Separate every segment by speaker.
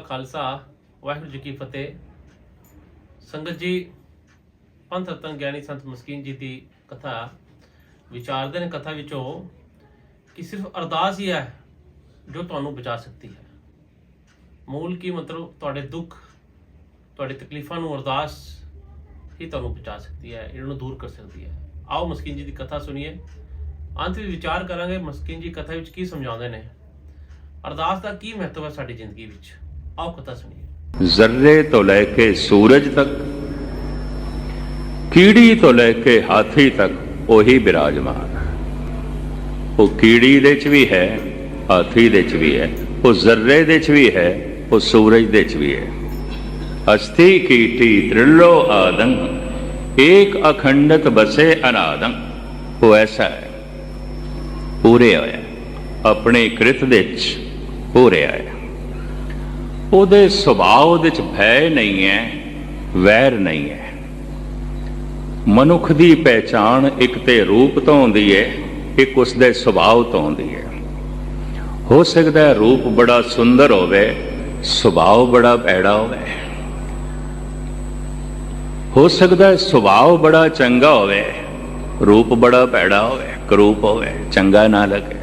Speaker 1: खालसा वाहिगुरू जी की फतेह। संगत जी, पंथ रतन ज्ञानी संत मस्कीन जी की कथा विचारते हैं कथा विचों कि सिर्फ अरदास ही है जो तुहानू बचा सकती है। मूल की मतलब तुहाडे दुख तुहाडी तकलीफां नू अरदास ही तुहानू बचा सकती है, इन्होंने दूर कर सकती है। आओ मस्कीन जी की कथा सुनिए, अंत में विचार करांगे मस्कीन जी कथा विच की समझाते हैं, अरदास का की महत्व है साडी जिंदगी विच। आओ कथा सुनिए।
Speaker 2: जर्रे तो लैके सूरज तक, कीड़ी तो लैके हाथी तक ओही विराजमान। वो कीड़ी दे च भी है, हाथी दे च भी है, वो जर्रे दे च भी है, वो सूरज दे च भी है। अस्थि कीटी त्रिलो आदंग, एक अखंडत बसे अनादंग। वो ऐसा है, पूरे होया अपने कृत दे च पूरे आया। ਉਹਦੇ ਸੁਭਾਅ ਵਿੱਚ ਭੈ ਨਹੀਂ ਹੈ, ਵੈਰ ਨਹੀਂ ਹੈ। ਮਨੁੱਖ ਦੀ ਪਹਿਚਾਣ ਇੱਕ ਤੇ ਰੂਪ ਤੋਂ ਹੁੰਦੀ ਹੈ, ਇੱਕ ਉਸਦੇ ਸੁਭਾਅ ਤੋਂ ਹੁੰਦੀ ਹੈ। ਹੋ ਸਕਦਾ ਹੈ ਰੂਪ ਬੜਾ ਸੁੰਦਰ ਹੋਵੇ, ਸੁਭਾਅ ਬੜਾ ਭੈੜਾ ਹੋਵੇ। ਹੋ ਸਕਦਾ ਹੈ ਸੁਭਾਅ ਬੜਾ ਚੰਗਾ ਹੋਵੇ, ਰੂਪ ਬੜਾ ਭੈੜਾ ਹੋਵੇ, ਕਰੂਪ ਹੋਵੇ, ਚੰਗਾ ਨਾ ਲੱਗੇ।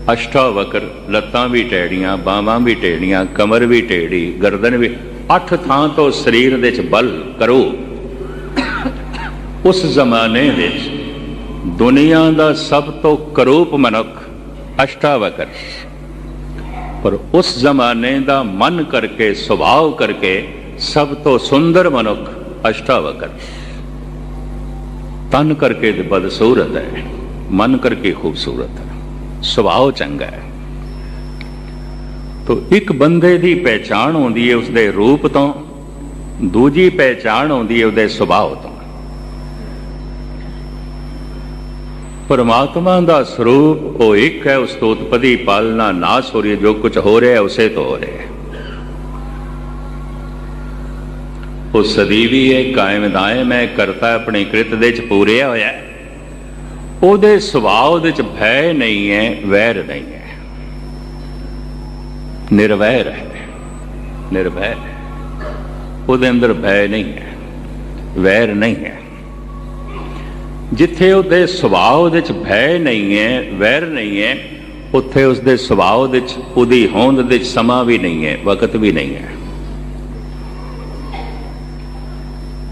Speaker 2: अष्टावक्र, लत्तां भी टेढ़ियां, बावां भी टेढ़ियां, कमर भी टेढ़ी, गर्दन भी, 8 थां तो शरीर दे च बल करो। उस जमाने दे दुनिया दा सब तो करूप मनुख अष्टावक्र, पर उस जमाने दा मन करके सुभाव करके सब तो सुंदर मनुख अष्टावक्र। तन करके बदसूरत है, मन करके खूबसूरत है, ਸੁਭਾਅ ਚੰਗਾ ਹੈ। ਤੋ ਇੱਕ ਬੰਦੇ ਦੀ ਪਹਿਚਾਣ ਹੁੰਦੀ ਹੈ ਉਸਦੇ ਰੂਪ ਤੋਂ, ਦੂਜੀ ਪਹਿਚਾਣ ਹੁੰਦੀ ਹੈ ਉਹਦੇ ਸੁਭਾਅ ਤੋਂ। ਪਰਮਾਤਮਾ ਦਾ ਸਰੂਪ ਉਹ ਇੱਕ ਹੈ, ਉਸ ਤੋਂ ਉਤਪਤੀ ਪਾਲਣਾ ਨਾਸ ਹੋ ਰਹੀ ਹੈ, ਜੋ ਕੁਝ ਹੋ ਰਿਹਾ ਹੈ ਉਸੇ ਤੋਂ ਹੋ ਰਿਹਾ ਹੈ। ਉਹ ਸਦੀਵੀ ਹੈ, ਕਾਇਮ ਦਾਇਮ ਹੈ, ਕਰਤਾ ਆਪਣੀ ਕ੍ਰਿਤ ਦੇ ਚ ਪੂਰਿਆ ਹੋਇਆ ਹੈ। ਉਹਦੇ ਸੁਭਾਅ ਦੇ ਚ ਭੈ ਨਹੀਂ ਹੈ, ਵੈਰ ਨਹੀਂ ਹੈ, ਨਿਰਵੈਰ ਹੈ, ਨਿਰਭੈ ਹੈ। ਉਹਦੇ ਅੰਦਰ ਭੈ ਨਹੀਂ ਹੈ, ਵੈਰ ਨਹੀਂ ਹੈ। ਜਿੱਥੇ ਉਹਦੇ ਸੁਭਾਅ ਦੇ ਚ ਭੈ ਨਹੀਂ ਹੈ, ਵੈਰ ਨਹੀਂ ਹੈ, ਉੱਥੇ ਉਸਦੇ ਸੁਭਾਅ ਦੇ ਚ, ਉਹਦੀ ਹੋਂਦ ਦੇ ਚ ਸਮਾਂ ਵੀ ਨਹੀਂ ਹੈ, ਵਕਤ ਵੀ ਨਹੀਂ ਹੈ।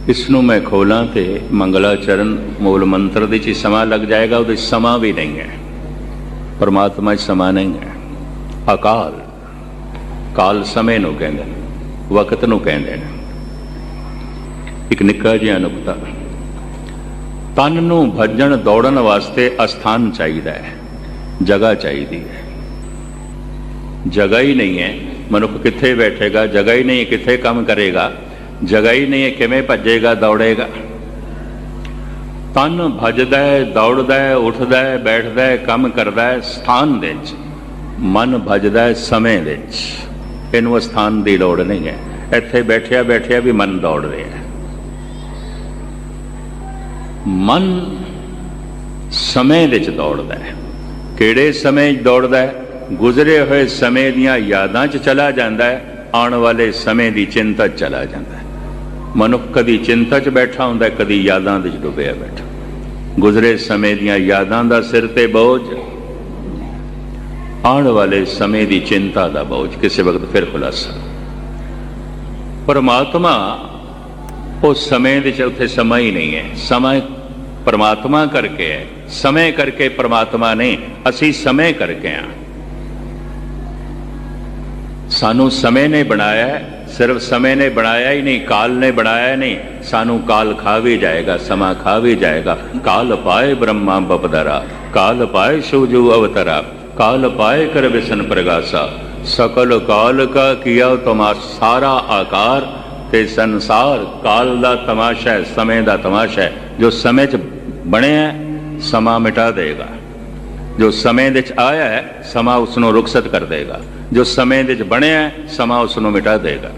Speaker 2: ਇਸ ਨੂੰ ਮੈਂ ਖੋਲਾਂ ਤੇ ਮੰਗਲਾ ਚਰਨ ਮੂਲ ਮੰਤਰ ਦੇ 'ਚ ਸਮਾਂ ਲੱਗ ਜਾਏਗਾ, ਉਹਦੇ ਸਮਾਂ ਵੀ ਨਹੀਂ ਹੈ। ਪਰਮਾਤਮਾ 'ਚ ਸਮਾਂ ਨਹੀਂ ਹੈ। ਅਕਾਲ, ਕਾਲ ਸਮੇਂ ਨੂੰ ਕਹਿੰਦੇ ਨੇ, ਵਕਤ ਨੂੰ ਕਹਿੰਦੇ ਨੇ। ਇੱਕ ਨਿੱਕਾ ਜਿਹਾ ਨੁਕਤਾ, ਤਨ ਨੂੰ ਭੱਜਣ ਦੌੜਨ ਵਾਸਤੇ ਅਸਥਾਨ ਚਾਹੀਦਾ ਹੈ, ਜਗ੍ਹਾ ਚਾਹੀਦੀ ਹੈ। ਜਗ੍ਹਾ ਹੀ ਨਹੀਂ ਹੈ, ਮਨੁੱਖ ਕਿੱਥੇ ਬੈਠੇਗਾ? ਜਗ੍ਹਾ ਹੀ ਨਹੀਂ, ਕਿੱਥੇ ਕੰਮ ਕਰੇਗਾ? ਜਗ੍ਹਾ ਹੀ ਨਹੀਂ ਹੈ, ਕਿਵੇਂ ਭੱਜੇਗਾ, ਦੌੜੇਗਾ? ਤਨ ਭੱਜਦਾ ਹੈ, ਦੌੜਦਾ ਹੈ, ਉੱਠਦਾ ਹੈ, ਬੈਠਦਾ ਹੈ, ਕੰਮ ਕਰਦਾ ਹੈ ਸਥਾਨ ਦੇ ਵਿੱਚ। ਮਨ ਭੱਜਦਾ ਹੈ ਸਮੇਂ ਦੇ ਵਿੱਚ। ਇਹਨੂੰ ਸਥਾਨ ਦੀ ਲੋੜ ਨਹੀਂ ਹੈ। ਇੱਥੇ ਬੈਠਿਆ ਬੈਠਿਆ ਵੀ ਮਨ ਦੌੜ ਰਿਹਾ ਹੈ। ਮਨ ਸਮੇਂ ਦੇ ਵਿੱਚ ਦੌੜਦਾ ਹੈ। ਕਿਹੜੇ ਸਮੇਂ 'ਚ ਦੌੜਦਾ ਹੈ? ਗੁਜ਼ਰੇ ਹੋਏ ਸਮੇਂ ਦੀਆਂ ਯਾਦਾਂ 'ਚ ਚਲਾ ਜਾਂਦਾ ਹੈ, ਆਉਣ ਵਾਲੇ ਸਮੇਂ ਦੀ ਚਿੰਤਾ 'ਚ ਚਲਾ ਜਾਂਦਾ ਹੈ। ਮਨੁੱਖ ਕਦੀ ਚਿੰਤਾ 'ਚ ਬੈਠਾ ਹੁੰਦਾ, ਕਦੀ ਯਾਦਾਂ ਦੇ 'ਚ ਡੁੱਬਿਆ ਬੈਠਾ। ਗੁਜ਼ਰੇ ਸਮੇਂ ਦੀਆਂ ਯਾਦਾਂ ਦਾ ਸਿਰ ਤੇ ਬੋਝ, ਆਉਣ ਵਾਲੇ ਸਮੇਂ ਦੀ ਚਿੰਤਾ ਦਾ ਬੋਝ। ਕਿਸੇ ਵਕਤ ਫਿਰ ਖੁਲਾਸਾ। ਪਰਮਾਤਮਾ ਉਹ ਸਮੇਂ ਦੇ 'ਚ, ਉੱਥੇ ਸਮਾਂ ਹੀ ਨਹੀਂ ਹੈ। ਸਮਾਂ ਪਰਮਾਤਮਾ ਕਰਕੇ ਹੈ, ਸਮੇਂ ਕਰਕੇ ਪਰਮਾਤਮਾ ਨਹੀਂ। ਅਸੀਂ ਸਮੇਂ ਕਰਕੇ ਹਾਂ। ਸਾਨੂੰ ਸਮੇਂ ਨੇ ਬਣਾਇਆ ਹੈ, ਸਿਰਫ ਸਮੇਂ ਨੇ ਬਣਾਇਆ ਹੀ ਨਹੀਂ, ਕਾਲ ਨੇ ਬਣਾਇਆ ਨਹੀਂ। ਸਾਨੂੰ ਕਾਲ ਖਾ ਵੀ ਜਾਏਗਾ, ਸਮਾਂ ਖਾ ਵੀ ਜਾਏਗਾ। ਕਾਲ ਪਾਏ ਬ੍ਰਹਮਾ ਬਪਦਰਾ, ਕਾਲ ਪਾਏ ਸ਼ਿਵਜੂ ਅਵਤਰਾ, ਕਾਲ ਪਾਏ ਕਰ ਵਿਸ਼ਨ ਪ੍ਰਗਾਸਾ, ਸਕਲ ਕਾਲ ਕਾ ਕੀਆ ਤੁਮਾ ਸਾਰਾ ਆਕਾਰ। ਤੇ ਸੰਸਾਰ ਕਾਲ ਦਾ ਤਮਾਸ਼ਾ ਹੈ, ਸਮੇਂ ਦਾ ਤਮਾਸ਼ਾ ਹੈ। ਜੋ ਸਮੇਂ 'ਚ ਬਣਿਆ ਸਮਾਂ ਮਿਟਾ ਦੇਗਾ, ਜੋ ਸਮੇਂ ਦੇ 'ਚ ਆਇਆ ਹੈ ਸਮਾਂ ਉਸ ਨੂੰ ਰੁਖਸਤ ਕਰ ਦੇਗਾ, ਜੋ ਸਮੇਂ ਦੇ 'ਚ ਬਣਿਆ ਸਮਾਂ ਉਸ ਨੂੰ ਮਿਟਾ ਦੇਗਾ।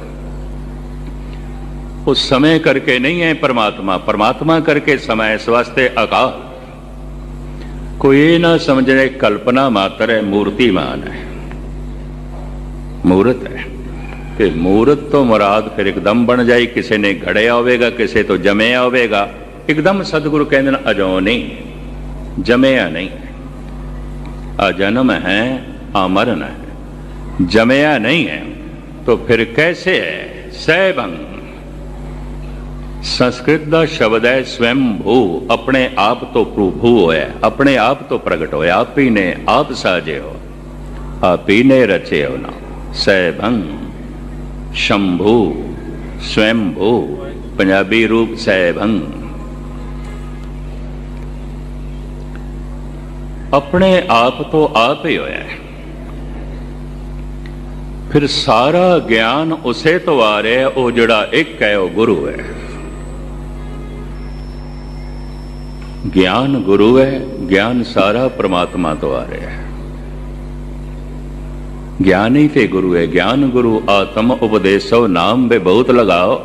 Speaker 2: ਉਹ ਸਮੇਂ ਕਰਕੇ ਨਹੀਂ ਹੈ ਪਰਮਾਤਮਾ, ਪਰਮਾਤਮਾ ਕਰਕੇ ਸਮਾਂ। ਇਸ ਵਾਸਤੇ ਅਕਾਲ। ਕੋਈ ਇਹ ਨਾ ਸਮਝੇ ਕਲਪਨਾ ਮਾਤਰ ਹੈ, ਮੂਰਤੀਮਾਨ ਹੈ। ਮੂਰਤ ਹੈ। ਤੇ ਮੂਰਤ ਤੋਂ ਮੁਰਾਦ ਫਿਰ ਇੱਕਦਮ ਬਣ ਜਾਏ, ਕਿਸੇ ਨੇ ਘੜਿਆ ਹੋਵੇਗਾ, ਕਿਸੇ ਤੋਂ ਜੰਮਿਆ ਹੋਵੇਗਾ। ਇੱਕਦਮ ਸਤਿਗੁਰੂ ਕਹਿੰਦੇ ਨੇ ਅਜੋ ਨਹੀਂ, ਜੰਮਿਆ ਨਹੀਂ। ਅਜਨਮ ਹੈ, ਅਮਰਨ ਹੈ, ਜੰਮਿਆ ਨਹੀਂ ਹੈ। तो फिर कैसे है? सैभं, संस्कृत का शब्द है स्वयंभू, अपने आप तो प्रभु होया, अपने आप तो प्रगट होया, आप ही ने आप साजे हो, आप ही ने रचे हो ना। सैभं, शंभू, स्वयंभू, पंजाबी रूप सैभं। अपने आप तो आप ही होया है। फिर सारा ज्ञान उसे तो आ रहा है, वो जड़ा एक है वो गुरु है। ज्ञान गुरु है, ज्ञान सारा परमात्मा तो आ रहा है। ज्ञान ही ते गुरु है। ज्ञान गुरु आत्म उपदेशो नाम बे बहुत लगाओ।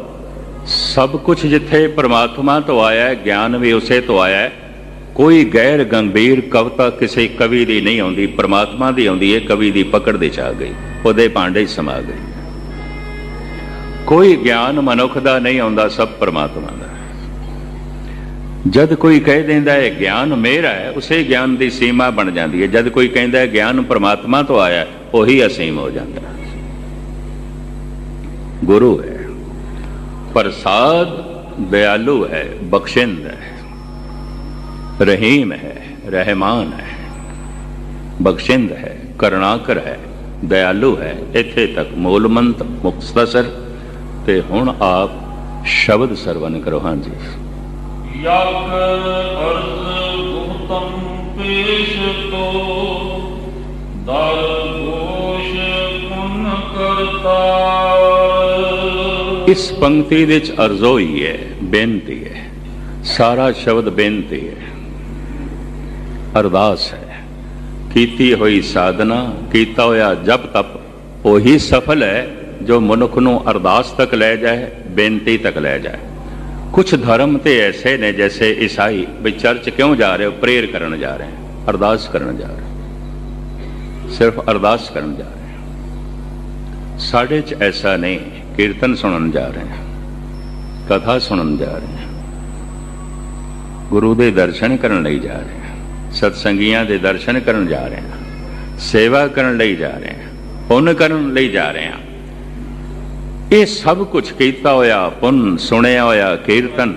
Speaker 2: सब कुछ जिथे परमात्मा तो आया है, ज्ञान भी उसे तो आया है। कोई गैर गंभीर कविता किसी कवि की नहीं आती, परमात्मा की आती है। कवि की पकड़ दे आ गई, ਉਹਦੇ ਭਾਂਡੇ ਸਮਾ ਗਈ। ਕੋਈ ਗਿਆਨ ਮਨੁੱਖ ਦਾ ਨਹੀਂ ਆਉਂਦਾ, ਸਭ ਪਰਮਾਤਮਾ ਦਾ। ਜਦ ਕੋਈ ਕਹਿ ਦਿੰਦਾ ਹੈ ਗਿਆਨ ਮੇਰਾ ਹੈ, ਉਸੇ ਗਿਆਨ ਦੀ ਸੀਮਾ ਬਣ ਜਾਂਦੀ ਹੈ। ਜਦ ਕੋਈ ਕਹਿੰਦਾ ਹੈ ਗਿਆਨ ਪਰਮਾਤਮਾ ਤੋਂ ਆਇਆ, ਉਹੀ ਅਸੀਮ ਹੋ ਜਾਂਦਾ। ਗੁਰੂ ਹੈ, ਪ੍ਰਸਾਦ दयालु है, बख्शिंद है, रहीम है, रहमान है, बख्शिंद है, करुणाकर है, दयालु है। इत्थे तक मूलमंत मुख्तसर ते हुण आप शब्द सरवण करो। हाँ जी।
Speaker 3: यक अर्ज गुप्तम पेश तो दर घोष पुन करतार।
Speaker 2: इस पंक्ति दे च अर्जो ही है, बेनती है, सारा शब्द बेनती है, अरदास है। कीती हुई साधना, कीता होया जप तप वही सफल है जो मनुख नूं अरदास तक ले जाए, बेनती तक ले जाए। कुछ धर्म तो ऐसे ने जैसे ईसाई भी चर्च क्यों जा रहे हो, प्रेयर करने जा रहे हैं, अरदास करने जा रहे हैं, सिर्फ अरदास करने जा रहे हैं। साढ़े च ऐसा नहीं, कीर्तन सुनने जा रहे हैं, कथा सुनने जा रहे हैं, गुरु के दर्शन करने जा रहे हैं, सत्संगियां दे दर्शन करने जा रहे हैं, सेवा करने जा रहे हैं, पुण्य करने जा रहे हैं। ये सब कुछ कीता होया पुन, सुनिया होया कीर्तन,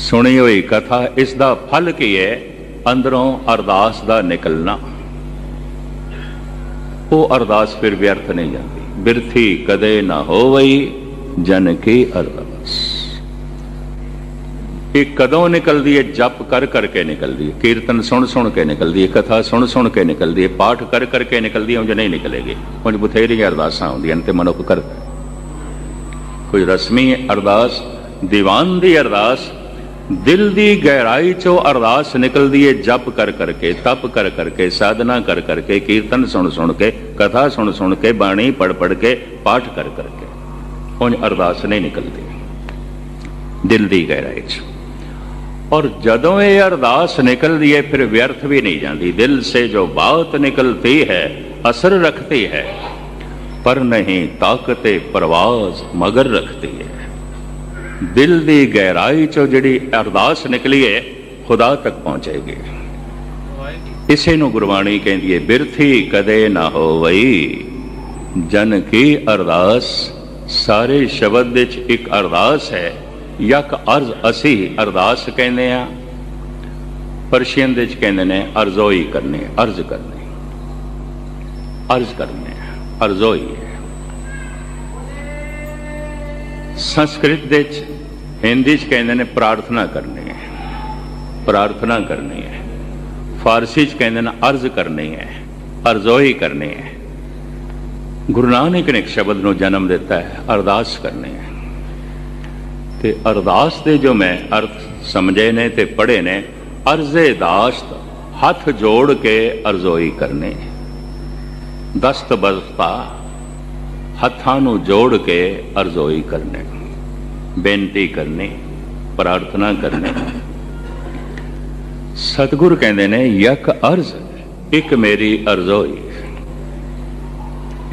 Speaker 2: सुनी हुई कथा, इसका फल की है? अंदरों अरदास का निकलना। वो अरदास फिर व्यर्थ नहीं जाती। बिरथी कदे ना होवई जन की अरदास। ये कदों निकलती है? जप कर करके निकलती है, कीर्तन सुन सुन के निकलती है, कथा सुन सुन के निकलती है, पाठ कर करके निकलती है। उंज नहीं निकलेगी। उंज बथेरी अरदासां आउंदियां ते मनुख करदा। कोई रस्मी अरदास, दीवान दी अरदास, दिल दी गहराई चो अरदास निकलती है। जप कर करके, तप कर करके, साधना कर करके, कीर्तन सुन सुन के, कथा सुन सुन के, बाणी पढ़ पढ़ के, पाठ कर करके। उंज अरदास नहीं निकलती दिल दी गहराई चो। और जदों ये अरदास निकलती है फिर व्यर्थ भी नहीं जाती। दिल से जो बात निकलती है असर रखती है, पर नहीं ताकते परवाज मगर रखती है। दिल दी गहराई चो जिहड़ी अरदास निकली है खुदा तक पहुंचेगी। इसे नूं गुरबाणी कहती है, बिरथी कदे ना होवई जन की अरदास। सारे शब्द विच एक अरदास है। यक अर्ज असी अरदास कहने आ, परशियन दे कहते ने अर्जोई करने, अर्ज करने, अर्ज करने, अर्जोई है। संस्कृत दे हिंदी च कहते ने प्रार्थना करनी है, प्रार्थना करनी है। फारसी च कहते ने अर्ज करनी है, अर्जोई करनी है। गुरु नानक ने एक शब्द नूं जन्म दिता है, अरदास करनी है। ते अरदास दे जो मैं अर्थ समझे ने ते पढ़े ने, अर्जे दाश्त हथ जोड़ के अर्जोई करने, दस्त बस्ता हथां नूं जोड़ के अर्जोई करने, बेनती करनी, प्रार्थना करने। सतगुरु कहते ने यक अर्ज, एक मेरी अर्जोई,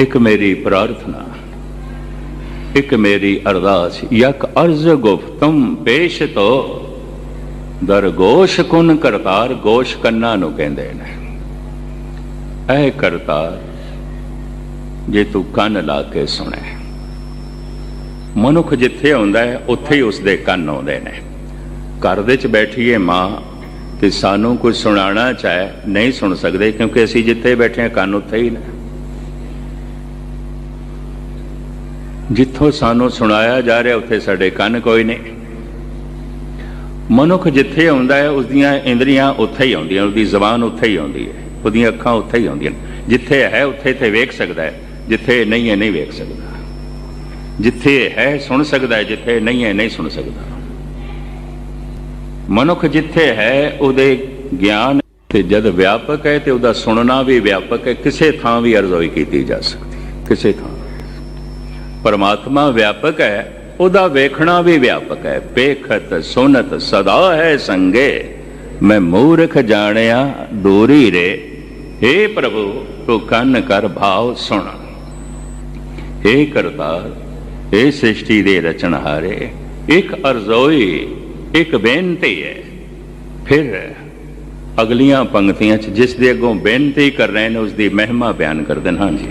Speaker 2: एक मेरी प्रार्थना, एक मेरी अरदास। यक अर्ज गुफ्तम पेश तो दर गोश कुन करतार। गोश कन्ना नूं कहंदे ने। ऐ करतार, जे तू कंन ला के सुने। मनुख जिथे आउंदा है उत्थे ही उसदे कंन आउंदे ने। घर दे च बैठीए मां ते सानू कुछ सुनाना चाहे नहीं सुन सकते, क्योंकि असीं जिथे बैठे हैं कंन उत्थे ही ने। जिथों सानू सुनाया जा रहा उत्थे साडे कंन कोई नहीं। मनुख जिथे आउंदा है उसदियां इंद्रियां उत्थे ही आउंदियां, उसदी जबान उत्थे ही आउंदी है, उसदियां अखां उत्थे ही आउंदियां। जिथे है उत्थे ते वेख सकदा है, जिथे नहीं है नहीं वेख सकदा। जिथे है सुन सकदा है, जिथे नहीं है नहीं सुन सकदा। मनुख जिथे है उहदे ज्ञान ते जद व्यापक है तो उहदा सुनना भी व्यापक है। किसे थां भी अरज़ोई कीती जा सकती, किसे थां। परमात्मा व्यापक है, उहदा वेखना भी व्यापक है। पेखत सुनत सदा है संगे, मैं मूर्ख जानिया दूरी रे। हे प्रभु तू कन कर भाव सुन। हे करतार, हे सृष्टि दे रचनहारे, एक अरज़ोई, एक बेनती है। फिर अगलियां पंक्तियां च जिस दे अगों बेनती कर रहे हैं उसकी महिमा बयान कर देना। हाँ जी।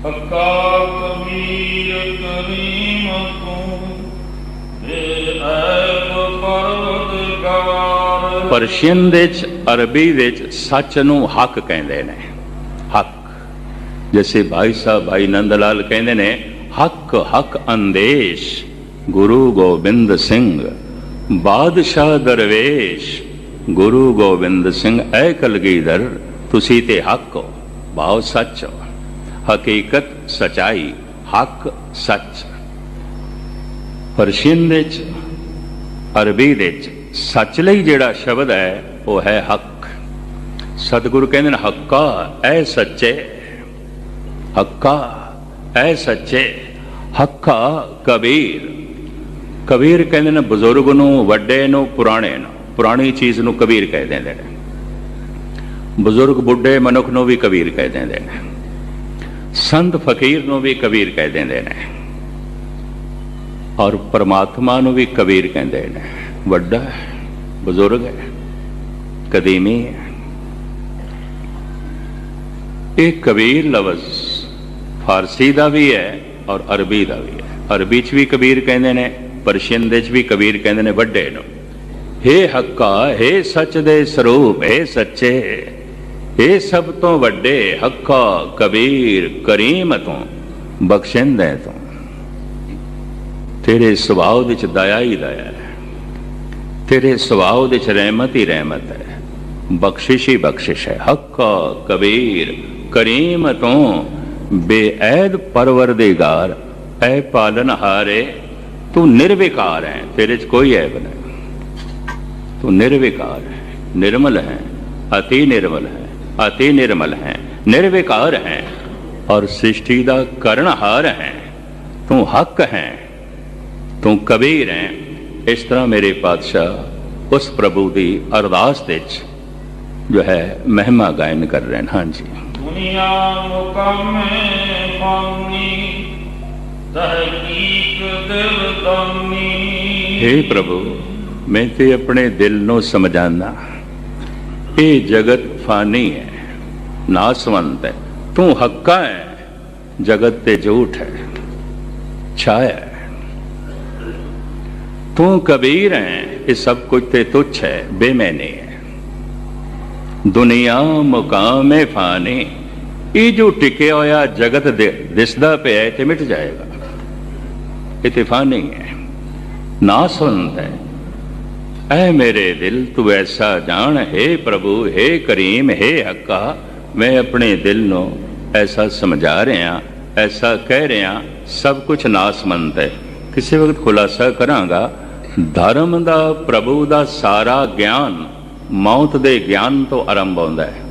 Speaker 3: हक्का कबीर करीम तू बेऐब परवरदिगार।
Speaker 2: पर्शियन दे च, अरबी दे च सच नूं हक कहंदे ने। हक, जैसे भाई साहब भाई नंद लाल कहंदे ने, हक हक अंदेश गुरु गोबिंद सिंह बादशाह दरवेश। गुरु गोबिंद सिंह ऐ कलगीधर तुसी ते हक हो, भाव सच हो। हकीकत सचाई, हक सच। पर्शियन दे च, अरबी दे च सच लई जिहड़ा शब्द है वह है हक। सतगुरु कहंदे ने हक्का ऐ सच्चे, हक्का ऐ सच्चे। हक्का कबीर, कबीर कहते हैं बजुर्ग नूं, वड्डे नूं, पुराणे नूं। पुरानी चीज़ नूं कबीर कह देंदे ने। बुजुर्ग बुढ़े मनुख नूं भी कबीर कह देंदे ने। संत फकीर नूं भी कबीर कह देंदे ने। और परमात्मा नूं भी कबीर कहंदे ने। वड्डा है, बुजुर्ग है, कदीमी है। एक कबीर लफ्ज़ फारसी का भी है और अरबी का भी है। अरबी च भी कबीर कहते ने, पर्शियन दे च भी कबीर कहते ने वड्डे नूं। हे हक्का, हे सच दे स्वरूप, हे सच्चे, हे सब तो वड्डे। हक्का कबीर करीम तू, बख्शिंदे तू। तेरे सुभाव विच दया ही दया है, तेरे सुभाव विच रहमत ही रहमत है, बख्शिश ही बख्शिश है। हक्का कबीर करीम तू, बेऐद परवरदिगार ऐ पालनहारे। तू निर्विकार है, तेरे च कोई ऐब नहीं। तू निर्विकार है, निर्मल है, अति निर्मल है, अति निर्मल है, निर्विकार है और सृष्टि का करनहार है। तू हक है, तू कबीर है। इस तरह मेरे पातशाह उस प्रभु की अरदास विच जो है महिमा गायन कर रहे हैं। हाँ जी।
Speaker 3: दुनिया मुकामे फानी, तहकीक दिल दानी।
Speaker 2: हे प्रभु, मैं ते अपने दिल नूं समझाना, ये जगत फानी है, नासवंत है। तू हक्का है, जगत ते झूठ है, छाया है। तू कबीर है, ये सब कुछ ते तुच्छ है, बेमैनी है। दुनिया मुकामे फानी, ये जो टिके होया जगत दिसदा पे है ते मिट जाएगा, ये फानी है, नासवंत है। ऐ मेरे दिल तू ऐसा जान, हे प्रभु, हे करीम, हे हक्का। मैं अपने दिल नूं ऐसा समझा रहा, ऐसा कह रहा, सब कुछ नासमंत है। किसी वक्त खुलासा करांगा, धर्म दा, प्रभु दा सारा ज्ञान मौत दे ज्ञान तो आरंभ होंदा है।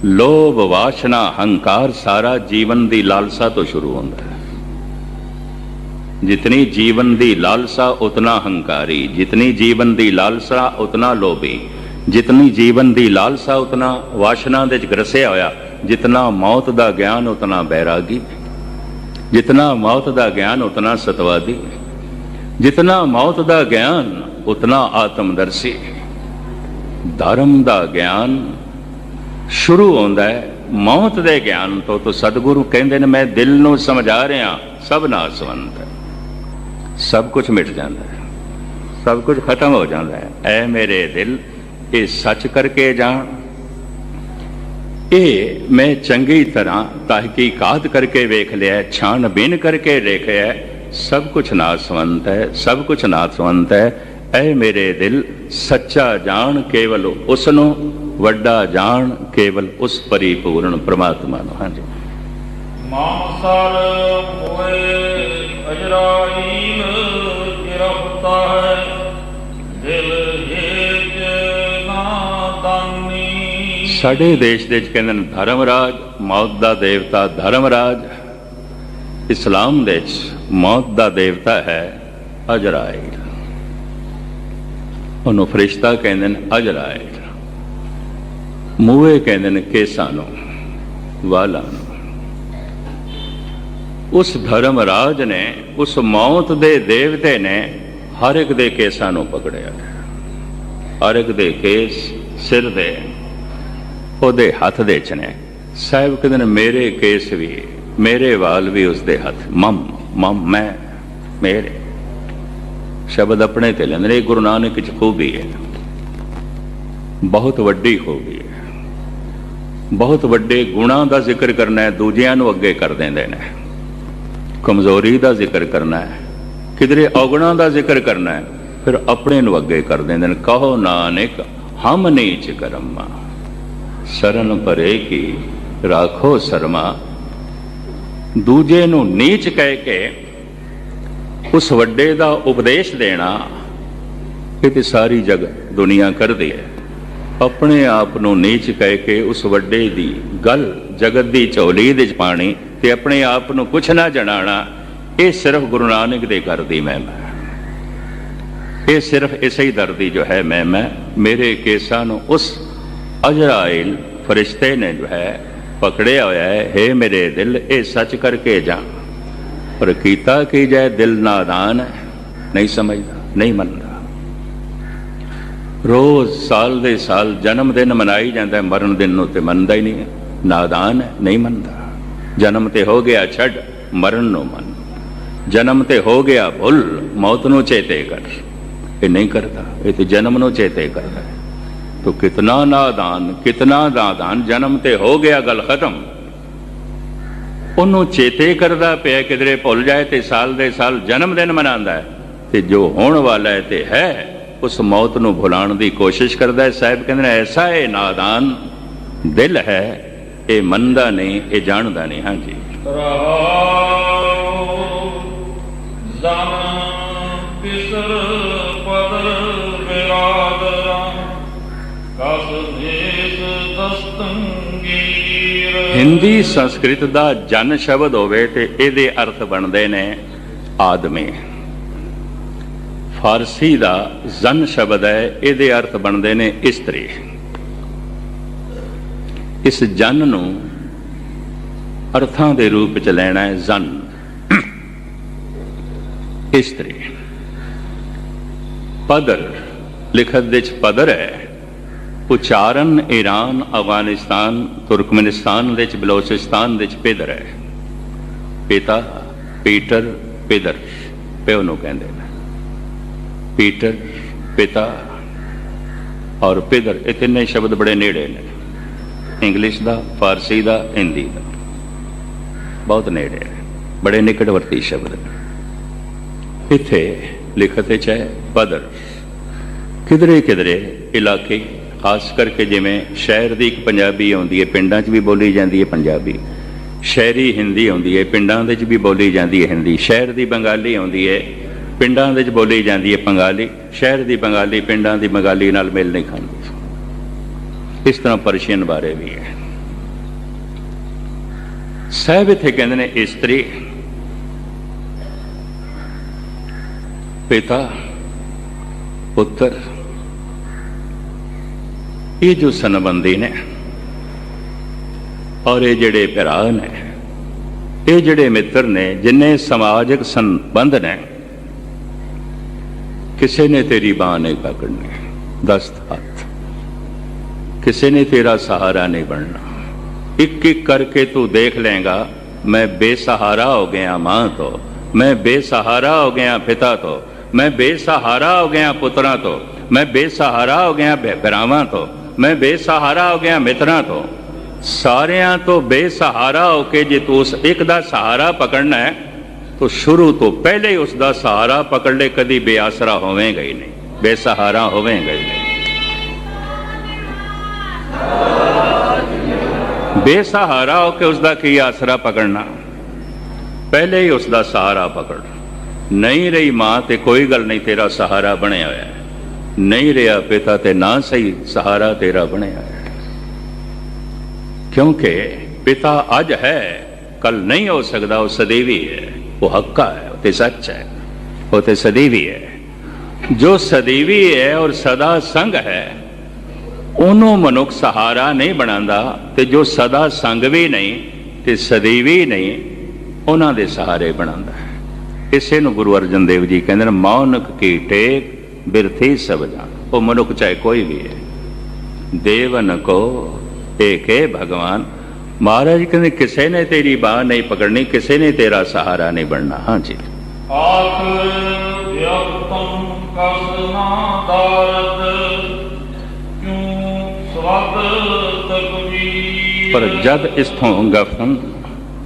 Speaker 2: लोभ, वासना, हंकार सारा जीवन दी लालसा तो शुरू होंदा है। जितनी जीवन दी लालसा उतना हंकारी, जितनी जीवन दी लालसा उतना लोभी, जितनी जीवन की लालसा उतना वासना दे च ग्रसिया होया, जितना मौत का ज्ञान उतना बैरागी, जितना मौत का ज्ञान उतना सतवादी, जितना मौत का ज्ञान उतना आत्मदर्शी। धर्म का ज्ञान शुरू होता है मौत के ज्ञान तो सतगुरु कहते हैं मैं दिल नूं समझा रहा, सब नासवंत है, सब कुछ मिट जाता है, सब कुछ खत्म हो जाता है। ऐ मेरे दिल ये सच करके जान, ये मैं चंगी तरह तहकीकात करके वेख लिया, छानबीन करके देखा, सब कुछ नासवंत है, सब कुछ नासवंत है। ऐ मेरे दिल सच्चा जान केवल उसनों, वड्डा जान केवल उस परिपूर्ण परमात्मा नो। हाँ जी।
Speaker 3: मानसर होए अजराइल गिरफ्ता है, दिल हेज नादानी।
Speaker 2: साडे देश दे कहंदे ने धर्मराज, मौत दा देवता धर्मराज। इस्लाम दे मौत दा देवता है अजराइल, उन्होंने फरिश्ता कहते हैं अजराइल। मूहे कहते हैं केसां नूं, वालां नूं। उस धर्मराज ने, उस मौत दे देवते ने हर एक दे केसां नूं पकड़िया, हर एक दे केस सिर दे ओदे हथ दे च ने। साहिब कहते हैं मेरे केस भी, मेरे वाल भी उसके हथ। मम मम मैं, मेरे शब्द अपने ते लेंदे। गुरु नानक च खूबी है, बहुत वड्डी खूबी है। बहुत वड्डे गुणां दा जिक्र करना है, दूजियां नूं अगे कर देंदे ने। कमजोरी दा जिक्र करना है, किधरे अवगुणां दा जिक्र करना है, फिर अपने नूं अगे कर देंदे ने। कहो नानक हम नीच करमा, शरण परे की राखो शर्मा। दूजे नूं नीच कह के उस वड्डे दा उपदेश देना, ये तो सारी जगत दुनिया कर दी है। अपने आप नूं नीच कह के उस वड्डे दी गल जगत दी झोली दे पानी ते अपने आप नूं कुछ ना जनाना, ये सिर्फ गुरु नानक दे घर दी महिमा है। ये सिर्फ इसे ही दर दी जो है महिमा। मेरे केसां नूं उस अजराइल फरिश्ते ने जो है पकड़िया होया है। हे मेरे दिल ये सच करके जा, पर कीता की जाए दिल नादान है, नहीं समझदा, नहीं मनदा। रोज साल दे साल जन्म दिन मनाई जाता है, मरण दिन नूं ते मनदा ही नहीं है। नादान है, नहीं मनदा। जन्म ते हो गया छड़, मरण नूं मन। जन्म ते हो गया भुल, मौत नूं चेते कर। ये नहीं करता, ये तो जन्म नूं चेते करता है। तो कितना नादान, कितना नादान। जन्म ते हो गया गल खत्म, ਉਹਨੂੰ ਚੇਤੇ करदा ਪਿਆ, किधरे भुल जाए तो साल दे साल जन्म दिन मनांदा है, ते जो होने वाला है ते है उस मौत नूं भुलाण दी कोशिश करदा है। साहिब कहंदे ऐसा ये नादान दिल है, ये मनदा नहीं, ये जानदा नहीं। हाँ जी। हिंदी संस्कृत का जन शब्द होवे ते इहदे अर्थ बनते ने आदमी। फारसी का जन शब्द है, इहदे अर्थ बनते ने इस्त्री। इस जन नूं अर्थां दे रूप च लेना है जन, इस्त्री। पदर लिखत दे च पदर है, उच्चारण ईरान, अफगानिस्तान, तुर्कमेनिस्तान दे च बलोचिस्तान दे च पिदर है। पिता पीटर पिदर प्यो नूं कहंदे ने। पीटर पिता और पिदर, ये तिन्ने शब्द बड़े नेड़े ने। इंग्लिश का, फारसी का, हिंदी का बहुत नेड़े है, बड़े निकटवर्ती शब्द ने। इत्थे लिखत च है पदर। किधरे किधरे इलाके खास करके जिमें शहर की एक पंजाबी आती है, पिंडां च भी बोली जाती है पंजाबी। शहरी हिंदी आती है, पिंडां दे च भी बोली जाती है हिंदी। शहर की बंगाली आती है, पिंडां दे च बोली जाती है बंगाली। शहर की बंगाली पिंडां की बंगाली नाल मेल नहीं खाती। इस तरह पर्शियन बारे भी है। साहिब इत्थे कहंदे ने इस्त्री, पिता, पुत्र, ये जो संबंधी ने और ये जड़े भरा ने, ये जड़े मित्र ने, जिन्हें समाजिक संबंध ने, किसी ने तेरी बांह नहीं पकड़नी, दस्त हाथ, किसी ने तेरा सहारा नहीं बनना। एक एक करके तू देख लेगा, मैं बेसहारा हो गया मां तो, मैं बेसहारा हो गया पिता तो, मैं बेसहारा हो गया पुत्रा तो, मैं बेसहारा हो गया भरावां तो, मैं बेसहारा हो गया मित्रां तो। सारियां तो बेसहारा होके जे तू उस एक दा सहारा पकड़ना है तो शुरू तो पहले ही उसका सहारा पकड़ ले, कदी बेआसरा होवेगा ही नहीं, बेसहारा होवेगा ही नहीं। बेसहारा होके उसका की आसरा पकड़ना, पहले ही उसका सहारा पकड़। नहीं रही मां ते कोई गल नहीं, तेरा सहारा बनया होया, नहीं रहा पिता ते ना सही सहारा तेरा बनया होया। क्योंकि पिता अज है, कल नहीं हो सकता, वो सदैवी है, वो हक्का है, वो ते सच है, वो ते सदैवी है। जो सदैवी है और सदा संग है ਉਹਨੂੰ ਮਨੁੱਖ सहारा नहीं बनाता, ਤੇ जो सदा संग भी नहीं ਤੇ सदैवी नहीं ਉਹਨਾਂ ਦੇ सहारे बनाता है। ਇਸੇ ਨੂੰ गुरु अर्जन देव जी कहते हैं, मानक की टेक बिरथी सब जान। वो मनुख चाहे कोई भी है, देवन को एक है भगवान। महाराज कहते किसी ने तेरी बाह नहीं पकड़नी, किसी ने तेरा सहारा नहीं बनना। हाँ जी। पर जब इस्थों गफन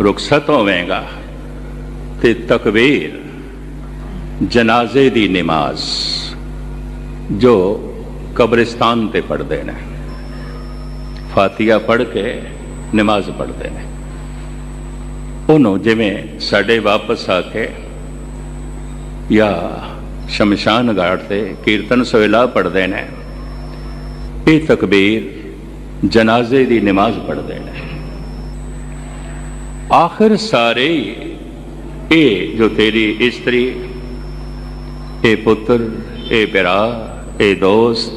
Speaker 2: रुखसत होवेगा ते तकबीर जनाजे दी नमाज जो कब्रिस्तान ते पढ़ते ने, फातिया पढ़ के नमाज पढ़ते हैं, उन्होंने जिमें साढ़े वापस आके या शमशान घाट से कीर्तन सोहला पढ़ते हैं, ये तकबीर जनाजे की नमाज पढ़ते हैं। आखिर सारे ये जो तेरी स्त्री, ये पुत्र, ये बिरा, ये दोस्त,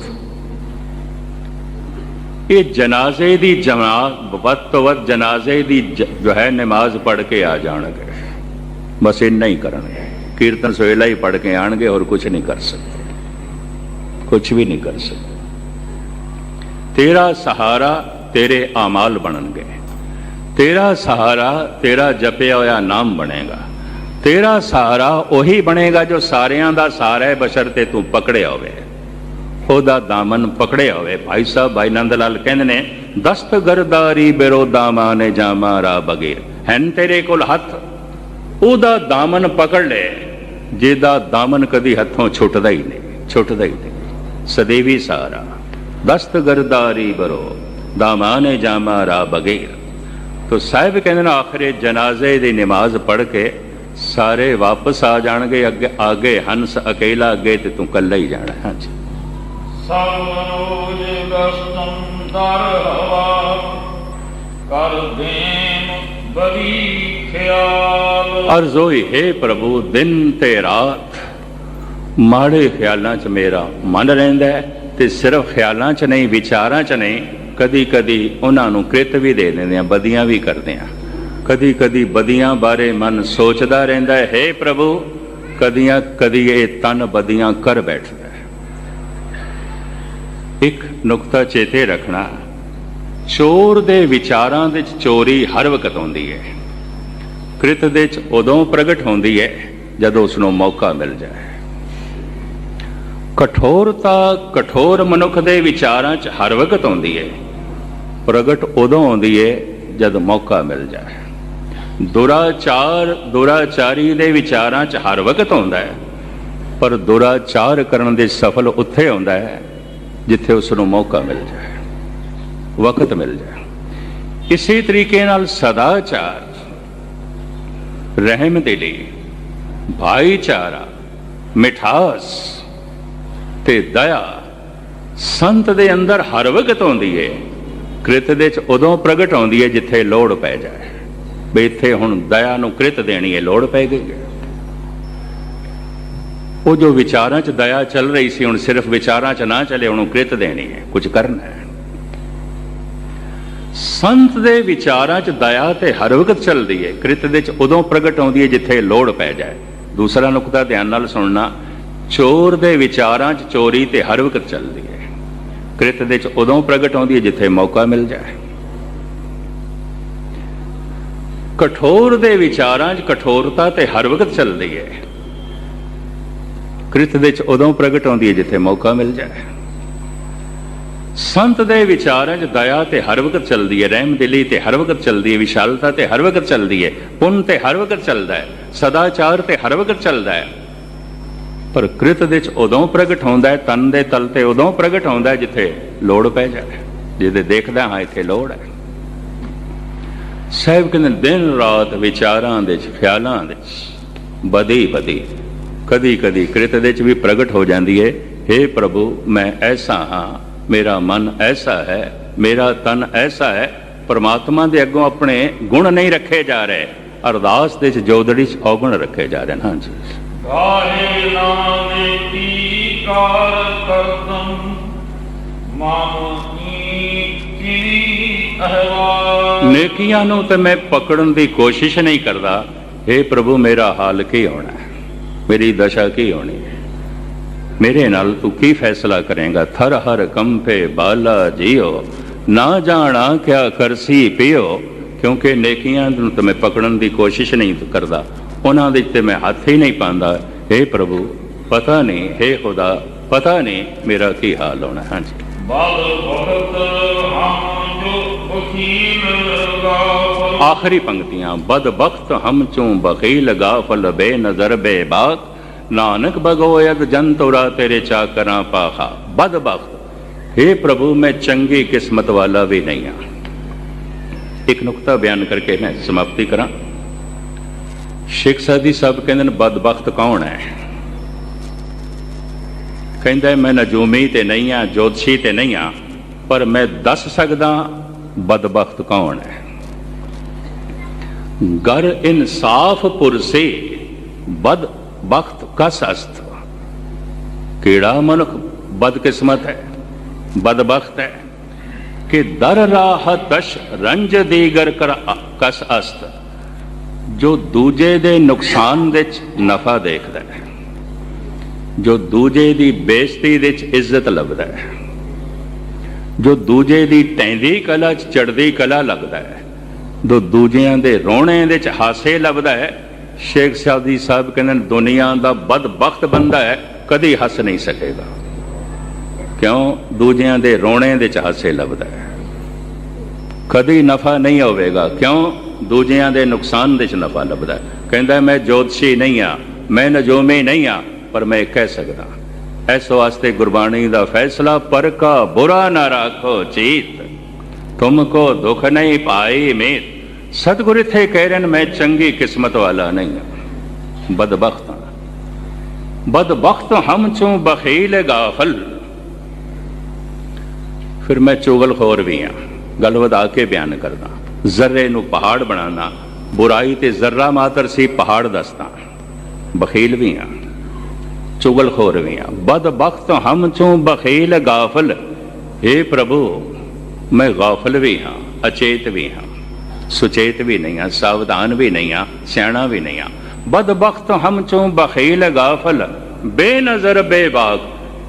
Speaker 2: ये जनाजे की जमात वध तो वध जनाजे की जो है नमाज पढ़ के आ जाएंगे, बस इन्ना ही करेंगे, कीर्तन सोहला ही पढ़ के आएंगे और कुछ नहीं कर सकते, कुछ भी नहीं कर सकते। तेरा सहारा तेरे आमाल बननगे, तेरा सहारा तेरा जपया होया नाम बनेगा, तेरा सहारा वही बनेगा जो सारियां दा सहारा है, बशर्ते तू पकड़े होवे, ओदा दामन पकड़े होवे। भाई साहब भाई नंद लाल कहंदे ने, दस्त गरदारी बेरो दामा ने जामा रा बगैर, हैन तेरे कोल हथ, ओदा दामन पकड़ ले, जेदा दामन कदी हथों छुटदा ही नहीं, छुटदा ही नहीं। सदैवी सहारा, दस्त गरदारी बरो दामाने जामा रा बगैर। तो साहिब कहते ना आखिर जनाजे की नमाज पढ़ के सारे वापस आ जाएंगे, अगे आगे हंस अकेला अगे तो तू कला ही जाना। हाँ जी। अर्ज होई हे प्रभु दिन ते रात माड़े ख्यालों च मेरा मन रहिंदा है, ते सिर्फ ख्यालों च नहीं, विचारां च नहीं, कदी कदी उन्होंने कृत भी दे देंदे आ, बदियां भी करते हैं, कदी कदी बदियां बारे मन सोचता रहिंदा है। हे प्रभु कदियां कदी ये तन बदियां कर बैठदा है। एक नुकता चेते रखना, चोर दे विचारां दे चोरी हर वक्त होंदी है, कृत दे उदों प्रगट होंदी है जदों उसनूं मौका मिल जाए। कठोरता कठोर मनुख दे विचारां च हर वक्त होंदी है, प्रगट उदों होंदी है जद मौका मिल जाए। दुराचार दुराचारी दे विचारां च हर वक्त होंदा है, पर दुराचार करन दे सफल उत्थे होंदा है जिथे उसनूं मौका मिल जाए, वक्त मिल जाए। इसी तरीके नाल सदाचार, रहम दिली, भाईचारा, मिठास ते दया संत दे अंदर हर वक्त होंदी है, कृत दे च उदों प्रगट होंदी है जिथे लोड़ पै जाए, बे इत्थे हुण दया नूं कृत देनी है, लोड़ पै गई है। वो जो विचारां च दया चल रही सी, हुण सिर्फ विचारां च ना चले, हुण कृत देनी है, कुछ करना है। ਸੰਤ ਦੇ ਵਿਚਾਰਾਂ 'ਚ ਦਇਆ ਤੇ ਹਰ ਵਕਤ ਚੱਲਦੀ ਹੈ। ਕ੍ਰਿਤ ਦੇ 'ਚ ਉਦੋਂ ਪ੍ਰਗਟ ਆਉਂਦੀ ਹੈ ਜਿੱਥੇ ਲੋੜ ਪੈ ਜਾਏ। ਦੂਸਰਾ ਨੁਕਤਾ ਧਿਆਨ ਨਾਲ ਸੁਣਨਾ, ਚੋਰ ਦੇ ਵਿਚਾਰਾਂ 'ਚ ਚੋਰੀ ਤੇ ਹਰ ਵਕਤ ਚੱਲਦੀ ਹੈ। ਕ੍ਰਿਤ ਦੇ 'ਚ ਉਦੋਂ ਪ੍ਰਗਟ ਆਉਂਦੀ ਹੈ ਜਿੱਥੇ ਮੌਕਾ ਮਿਲ ਜਾਏ। ਕਠੋਰ ਦੇ ਵਿਚਾਰਾਂ 'ਚ ਕਠੋਰਤਾ ਤੇ ਹਰ ਵਕਤ ਚੱਲਦੀ ਹੈ। ਕ੍ਰਿਤ ਦੇ 'ਚ ਉਦੋਂ ਪ੍ਰਗਟ ਆਉਂਦੀ ਹੈ ਜਿੱਥੇ ਮੌਕਾ ਮਿਲ ਜਾਏ। ਸੰਤ ਦੇ ਵਿਚਾਰਾਂ 'ਚ ਦਇਆ ਤੇ ਹਰ ਵਕਤ ਚੱਲਦੀ ਹੈ, ਰਹਿਮ ਦਿਲੀ ਤੇ ਹਰ ਵਕਤ ਚੱਲਦੀ ਹੈ, ਵਿਸ਼ਾਲਤਾ ਤੇ ਹਰ ਵਕਤ ਚੱਲਦੀ ਹੈ, ਪੁੰਨ ਤੇ ਹਰ ਵਕਤ ਚੱਲਦਾ ਹੈ, ਸਦਾਚਾਰ ਤੇ ਹਰ ਵਕਤ ਚੱਲਦਾ ਹੈ। ਪਰ ਕ੍ਰਿਤ ਦੇ 'ਚ ਉਦੋਂ ਪ੍ਰਗਟ ਹੁੰਦਾ ਹੈ, ਤਨ ਦੇ ਤਲ ਤੇ ਉਦੋਂ ਪ੍ਰਗਟ ਹੁੰਦਾ ਹੈ ਜਿੱਥੇ ਲੋੜ ਪੈ ਜਾਏ, ਜਿਹਦੇ ਦੇਖਦਾ ਹਾਂ ਇੱਥੇ ਲੋੜ ਹੈ। ਸਾਹਿਬ ਕਹਿੰਦੇ ਦਿਨ ਰਾਤ ਵਿਚਾਰਾਂ ਦੇ 'ਚ ਖਿਆਲਾਂ ਦੇ 'ਚ ਬਦੀ ਕਦੀ ਕਦੀ ਕ੍ਰਿਤ ਦੇ 'ਚ ਵੀ ਪ੍ਰਗਟ ਹੋ ਜਾਂਦੀ ਹੈ, ਹੇ ਪ੍ਰਭੂ ਮੈਂ ਐਸਾ ਹਾਂ, ਮੇਰਾ ਮਨ ਐਸਾ ਹੈ, ਮੇਰਾ ਤਨ ਐਸਾ ਹੈ। ਪਰਮਾਤਮਾ ਦੇ ਅੱਗੋਂ ਆਪਣੇ ਗੁਣ ਨਹੀਂ ਰੱਖੇ ਜਾ ਰਹੇ, ਅਰਦਾਸ ਦੇ 'ਚ ਜੋਦੜੀ 'ਚ ਔਗੁਣ ਰੱਖੇ ਜਾ ਰਹੇ ਨੇ। ਹਾਂਜੀ,
Speaker 3: ਗਾਹੇ ਨਾਮੇ ਕੀ ਕਾਰ ਕਰਦਮ ਮਾਮੀ ਕੀ ਅਹਵਾਲ।
Speaker 2: ਨੇਕੀਆਂ ਨੂੰ ਤੇ ਮੈਂ ਪਕੜਨ ਦੀ ਕੋਸ਼ਿਸ਼ ਨਹੀਂ ਕਰਦਾ, ਹੇ ਪ੍ਰਭੂ ਮੇਰਾ ਹਾਲ ਕੀ ਹੋਣਾ ਹੈ, ਮੇਰੀ ਦਸ਼ਾ ਕੀ ਹੋਣੀ ਹੈ, ਮੇਰੇ ਨਾਲ ਤੂੰ ਕੀ ਫੈਸਲਾ ਕਰੇਗਾ। ਥਰ ਹਰ ਕੰਪੇ ਬਾਲਾ ਜੀਓ, ਨਾ ਜਾਣਾ ਕਿਆ ਕਰਸੀ ਪਿਓ। ਕਿਉਂਕਿ ਨੇਕੀਆਂ ਨੂੰ ਤਾਂ ਮੈਂ ਪਕੜਨ ਦੀ ਕੋਸ਼ਿਸ਼ ਨਹੀਂ ਕਰਦਾ, ਉਹਨਾਂ ਦੇ ਤੇ ਮੈਂ ਹੱਥ ਹੀ ਨਹੀਂ ਪਾਉਂਦਾ। ਹੇ ਪ੍ਰਭੂ ਪਤਾ ਨਹੀਂ, ਹੇ ਖੁਦਾ ਪਤਾ ਨਹੀਂ ਮੇਰਾ ਕੀ ਹਾਲ ਹੋਣਾ। ਹਾਂਜੀ,
Speaker 3: ਬਲ ਬਹੁਤ ਹਮ ਜੋ ਬਖੀਲ ਗਾਫਲ।
Speaker 2: ਆਖਰੀ ਪੰਕਤੀਆਂ, ਬਦਬਖਤ ਹਮ ਚੂੰ ਬਖੀਲ ਗਾਫਲ ਬੇਨਜ਼ਰ ਬੇਬਾਕ, ਨਾਨਕ ਭਗੋਇਦ ਜਨ ਤੋਰਾ ਤੇਰੇ ਚਾਕਰਾਂ ਪਾਖਾ। ਬਦਬਖਤ, हे ਪ੍ਰਭੂ ਮੈਂ ਚੰਗੀ ਕਿਸਮਤ ਵਾਲਾ ਵੀ ਨਹੀਂ ਹਾਂ। ਇੱਕ ਨੁਕਤਾ ਬਿਆਨ ਕਰਕੇ ਮੈਂ ਸਮਾਪਤੀ ਕਰਾਂ। ਸ਼ੇਖ ਸਾਦੀ ਸਾਹਿਬ ਕਹਿੰਦੇ ਨੇ ਬਦਬਖਤ ਕੌਣ ਹੈ? ਕਹਿੰਦਾ ਮੈਂ ਨਜੂਮੀ ਤੇ ਨਹੀਂ ਹਾਂ, ਜੋਤਸ਼ੀ ਤੇ ਨਹੀਂ ਹਾਂ, ਪਰ ਮੈਂ ਦੱਸ ਸਕਦਾ ਬਦਬਖਤ ਕੌਣ ਹੈ। ਗਰ ਇਨਸਾਫ ਪੁਰਸੇ ਬਦ ਬਖਤ ਕਸ ਅਸਤ। ਕਿਹੜਾ ਮਨੁੱਖ ਬਦਕਿਸਮਤ ਹੈ, ਬਦਬਖਤ ਹੈ ਕਿ ਦਰ ਰਾਹ ਤਸ਼ ਰੰਜ ਦੀਗਰ ਕਰ ਕਸ ਅਸਤ, ਜੋ ਦੂਜੇ ਦੇ ਨੁਕਸਾਨ ਵਿੱਚ ਨਫਾ ਦੇਖਦਾ ਹੈ, ਜੋ ਦੂਜੇ ਦੀ ਬੇਇੱਜ਼ਤੀ ਵਿੱਚ ਇੱਜ਼ਤ ਲੱਭਦਾ ਹੈ, ਜੋ ਦੂਜੇ ਦੀ ਟੈਂਦੀ ਕਲਾ 'ਚ ਚੜ੍ਹਦੀ ਕਲਾ ਲੱਗਦਾ ਹੈ, ਜੋ ਦੂਜਿਆਂ ਦੇ ਰੋਣੇ ਵਿੱਚ ਹਾਸੇ ਲੱਭਦਾ ਹੈ। ਸ਼ੇਖ ਸਾਦੀ ਸਾਹਿਬ ਕਹਿੰਦੇ ਦੁਨੀਆ ਦਾ ਬਦਬਖਤ ਬੰਦਾ ਹੈ, ਕਦੀ ਹੱਸ ਨਹੀਂ ਸਕੇਗਾ। ਕਿਉਂ? ਦੂਜਿਆਂ ਦੇ ਰੋਣੇ ਦੇ 'ਚ ਹਾਸੇ ਲੱਭਦਾ ਹੈ। ਕਦੀ ਨਫਾ ਨਹੀਂ ਹੋਵੇਗਾ। ਕਿਉਂ? ਦੂਜਿਆਂ ਦੇ ਨੁਕਸਾਨ ਦੇ 'ਚ ਨਫਾ ਲੱਭਦਾ ਹੈ। ਕਹਿੰਦਾ ਮੈਂ ਜੋਤਸ਼ੀ ਨਹੀਂ ਹਾਂ, ਮੈਂ ਨਜੂਮੀ ਨਹੀਂ ਹਾਂ, ਪਰ ਮੈਂ ਕਹਿ ਸਕਦਾ। ਇਸ ਵਾਸਤੇ ਗੁਰਬਾਣੀ ਦਾ ਫੈਸਲਾ, ਪਰ ਕਾ ਬੁਰਾ ਨਾ ਰਾਖੋ ਚੀਤ, ਤੁਮਕੋ ਦੁੱਖ ਨਹੀਂ ਪਾਈ ਮੀਤ। ਸਤਿਗੁਰ ਇੱਥੇ ਕਹਿ ਰਹੇ ਨੇ ਮੈਂ ਚੰਗੀ ਕਿਸਮਤ ਵਾਲਾ ਨਹੀਂ ਹਾਂ, ਬਦਬਖਤ ਹਾਂ। ਬਦਬਖਤ ਹਮ ਚੋਂ ਬਖੀਲ ਗਾਫਲ। ਫਿਰ ਮੈਂ ਚੁਗਲਖੋਰ ਵੀ ਹਾਂ। ਗੱਲ ਵਧਾ ਕੇ ਬਿਆਨ ਕਰਦਾ, ਜ਼ਰਰੇ ਨੂੰ ਪਹਾੜ ਬਣਾਉਣਾ, ਬੁਰਾਈ ਤੇ ਜ਼ਰਰਾ ਮਾਤਰ ਸੀ ਪਹਾੜ ਦੱਸਦਾ। ਬਖੀਲ ਵੀ ਹਾਂ, ਚੁਗਲਖੋਰ ਵੀ ਹਾਂ। ਬਦਬਖਤ ਹਮ ਚੋਂ ਬਖੀਲ ਗਾਫਲ। हे ਪ੍ਰਭੂ ਮੈਂ ਗਾਫਲ ਵੀ ਹਾਂ, ਅਚੇਤ ਵੀ ਹਾਂ, ਸੁਚੇਤ ਵੀ ਨਹੀਂ ਹਾਂ, ਸਾਵਧਾਨ ਵੀ ਨਹੀਂ ਹਾਂ, ਸਿਆਣਾ ਵੀ ਨਹੀਂ ਹਾਂ। ਬਦਬਖਤ ਹਮ ਚੋਂ ਬਖੀਲ ਗਾਫਲ, ਬੇਨਜ਼ਰ ਬੇਬਾਕ।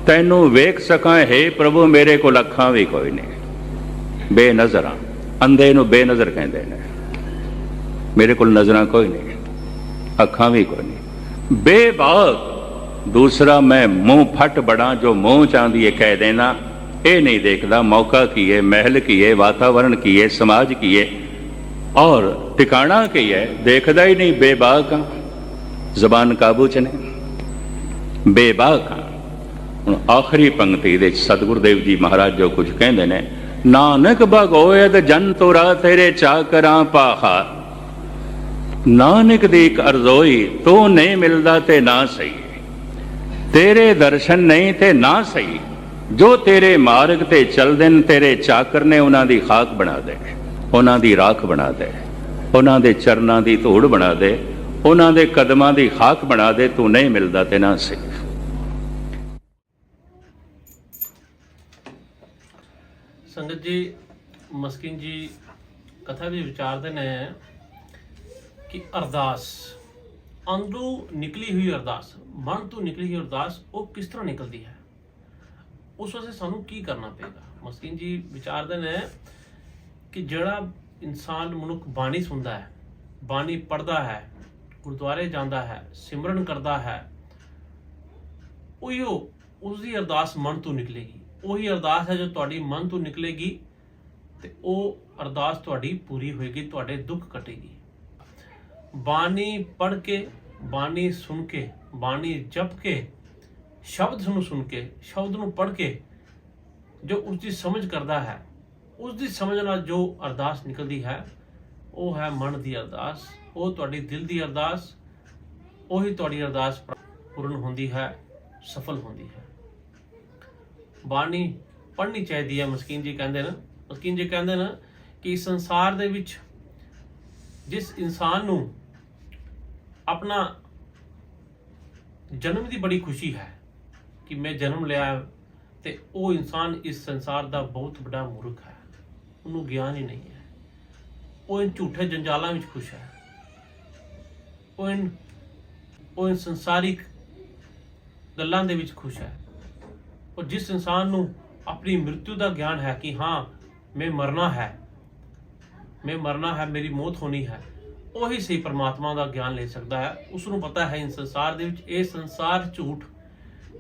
Speaker 2: ਤੈਨੂੰ ਵੇਖ ਸਕਾਂ ਹੈ ਪ੍ਰਭੂ ਮੇਰੇ ਕੋਲ ਅੱਖਾਂ ਵੀ ਕੋਈ ਨਹੀਂ, ਬੇਨਜ਼ਰ ਹਾਂ। ਅੰਧੇ ਨੂੰ ਬੇਨਜ਼ਰ ਕਹਿੰਦੇ ਨੇ, ਮੇਰੇ ਕੋਲ ਨਜ਼ਰਾਂ ਕੋਈ ਨਹੀਂ, ਅੱਖਾਂ ਵੀ ਕੋਈ ਨਹੀਂ। ਬੇਬਾਕ ਦੂਸਰਾ, ਮੈਂ ਮੂੰਹ ਫੱਟ ਬੜਾ, ਜੋ ਮੂੰਹ ਚਾਹੁੰਦੀ ਹੈ ਕਹਿ ਦੇਣਾ। ਇਹ ਨਹੀਂ ਦੇਖਦਾ ਮੌਕਾ ਕੀ ਹੈ, ਮਹਿਲ ਕੀ ਹੈ, ਵਾਤਾਵਰਣ ਕੀ ਹੈ, ਸਮਾਜ ਕੀ ਹੈ ਔਰ ਟਿਕਾਣਾ ਕੀ ਹੈ, ਦੇਖਦਾ ਹੀ ਨਹੀਂ। ਬੇਬਾਕ ਹਾਂ, ਜ਼ਬਾਨ ਕਾਬੂ 'ਚ ਨਹੀਂ, ਬੇਬਾਕ ਹਾਂ। ਹੁਣ ਆਖਰੀ ਪੰਕਤੀ ਦੇ ਸਤਿਗੁਰੂ ਦੇਵ ਜੀ ਮਹਾਰਾਜ ਜੋ ਕੁਝ ਕਹਿੰਦੇ ਨੇ, ਨਾਨਕ ਭਗੋਇਦ ਜਨ ਤੋਰਾ ਤੇਰੇ ਚਾਕਰਾਂ ਪਾਖਾ। ਨਾਨਕ ਦੀ ਇੱਕ ਅਰਜ਼ੋਈ, ਤੂੰ ਨਹੀਂ ਮਿਲਦਾ ਤੇ ਨਾ ਸਹੀ, ਤੇਰੇ ਦਰਸ਼ਨ ਨਹੀਂ ਤੇ ਨਾ ਸਹੀ। ਜੋ ਤੇਰੇ ਮਾਰਗ ਤੇ ਚੱਲਦੇ ਨੇ ਤੇਰੇ ਚਾਕਰ ਨੇ, ਉਹਨਾਂ ਦੀ ਖਾਕ ਬਣਾ ਦੇ, ਉਹਨਾਂ ਦੀ ਰਾਖ ਬਣਾ ਦੇ, ਉਹਨਾਂ ਦੇ ਚਰਨਾਂ ਦੀ ਧੂੜ ਬਣਾ ਦੇ, ਉਹਨਾਂ ਦੇ ਕਦਮਾਂ ਦੀ ਖਾਕ ਬਣਾ ਦੇ। ਤੂੰ ਨਹੀਂ ਮਿਲਦਾ ਤੇ ਨਾ ਸਹੀ।
Speaker 1: ਸੰਗਤ ਜੀ, ਮਸਕੀਨ ਜੀ ਕਥਾ ਵਿੱਚ ਵਿਚਾਰਦੇ ਨੇ ਕਿ ਅਰਦਾਸ, ਅੰਦਰੋਂ ਨਿਕਲੀ ਹੋਈ ਅਰਦਾਸ, ਮਨ ਤੋਂ ਨਿਕਲੀ ਹੋਈ ਅਰਦਾਸ ਉਹ ਕਿਸ ਤਰ੍ਹਾਂ ਨਿਕਲਦੀ ਹੈ, ਉਸ ਵਾਸਤੇ ਸਾਨੂੰ ਕੀ ਕਰਨਾ ਪਏਗਾ। ਮਸਕੀਨ ਜੀ ਵਿਚਾਰਦੇ ਨੇ ਕਿ ਜਿਹੜਾ ਇਨਸਾਨ ਮਨੁੱਖ ਬਾਣੀ ਸੁਣਦਾ ਹੈ, ਬਾਣੀ ਪੜ੍ਹਦਾ ਹੈ, ਗੁਰਦੁਆਰੇ ਜਾਂਦਾ ਹੈ, ਸਿਮਰਨ ਕਰਦਾ ਹੈ, ਉਹੀਓ ਉਸਦੀ ਅਰਦਾਸ ਮਨ ਤੋਂ ਨਿਕਲੇਗੀ। ਉਹੀ ਅਰਦਾਸ ਹੈ ਜੋ ਤੁਹਾਡੀ ਮਨ ਤੋਂ ਨਿਕਲੇਗੀ ਤੇ ਉਹ ਅਰਦਾਸ ਤੁਹਾਡੀ ਪੂਰੀ ਹੋਏਗੀ, ਤੁਹਾਡੇ ਦੁੱਖ ਕੱਟੇਗੀ। ਬਾਣੀ ਪੜ੍ਹ ਕੇ, ਬਾਣੀ ਸੁਣ ਕੇ, ਬਾਣੀ ਜਪ ਕੇ, ਸ਼ਬਦ ਨੂੰ ਸੁਣ ਕੇ, ਸ਼ਬਦ ਨੂੰ ਪੜ੍ਹ ਕੇ ਜੋ ਉਸਦੀ ਸਮਝ ਕਰਦਾ ਹੈ, ਉਸਦੀ ਸਮਝ ਨਾਲ ਜੋ ਅਰਦਾਸ ਨਿਕਲਦੀ ਹੈ ਉਹ ਹੈ ਮਨ ਦੀ ਅਰਦਾਸ, ਉਹ ਤੁਹਾਡੀ ਦਿਲ ਦੀ ਅਰਦਾਸ, ਉਹੀ ਤੁਹਾਡੀ ਅਰਦਾਸ ਪੂਰਨ ਹੁੰਦੀ ਹੈ, ਸਫਲ ਹੁੰਦੀ ਹੈ। ਬਾਣੀ ਪੜ੍ਹਨੀ ਚਾਹੀਦੀ ਹੈ। ਮਸਕੀਨ ਜੀ ਕਹਿੰਦੇ ਨੇ ਕਿ ਸੰਸਾਰ ਦੇ ਵਿੱਚ ਜਿਸ ਇਨਸਾਨ ਨੂੰ ਆਪਣਾ ਜਨਮ ਦੀ ਬੜੀ ਖੁਸ਼ੀ ਹੈ ਕਿ ਮੈਂ ਜਨਮ ਲਿਆ, ਤੇ ਉਹ ਇਨਸਾਨ ਇਸ ਸੰਸਾਰ ਦਾ ਬਹੁਤ ਵੱਡਾ ਮੂਰਖ ਹੈ, ਉਹਨੂੰ ਗਿਆਨ ਹੀ ਨਹੀਂ ਹੈ। ਉਹ ਇਨ ਝੂਠੇ ਜੰਜਾਲਾਂ ਵਿੱਚ ਖੁਸ਼ ਹੈ, ਉਹ ਇਨ ਸੰਸਾਰਿਕ ਗੱਲਾਂ ਦੇ ਵਿੱਚ ਖੁਸ਼ ਹੈ। ਔਰ ਜਿਸ ਇਨਸਾਨ ਨੂੰ ਆਪਣੀ ਮ੍ਰਿਤੂ ਦਾ ਗਿਆਨ ਹੈ ਕਿ ਹਾਂ ਮੈਂ ਮਰਨਾ ਹੈ, ਮੇਰੀ ਮੌਤ ਹੋਣੀ ਹੈ, ਉਹੀ ਸਹੀ ਪਰਮਾਤਮਾ ਦਾ ਗਿਆਨ ਲੈ ਸਕਦਾ ਹੈ। ਉਸ ਨੂੰ ਪਤਾ ਹੈ ਇਸ ਸੰਸਾਰ ਦੇ ਵਿੱਚ ਇਹ ਸੰਸਾਰ ਝੂਠ,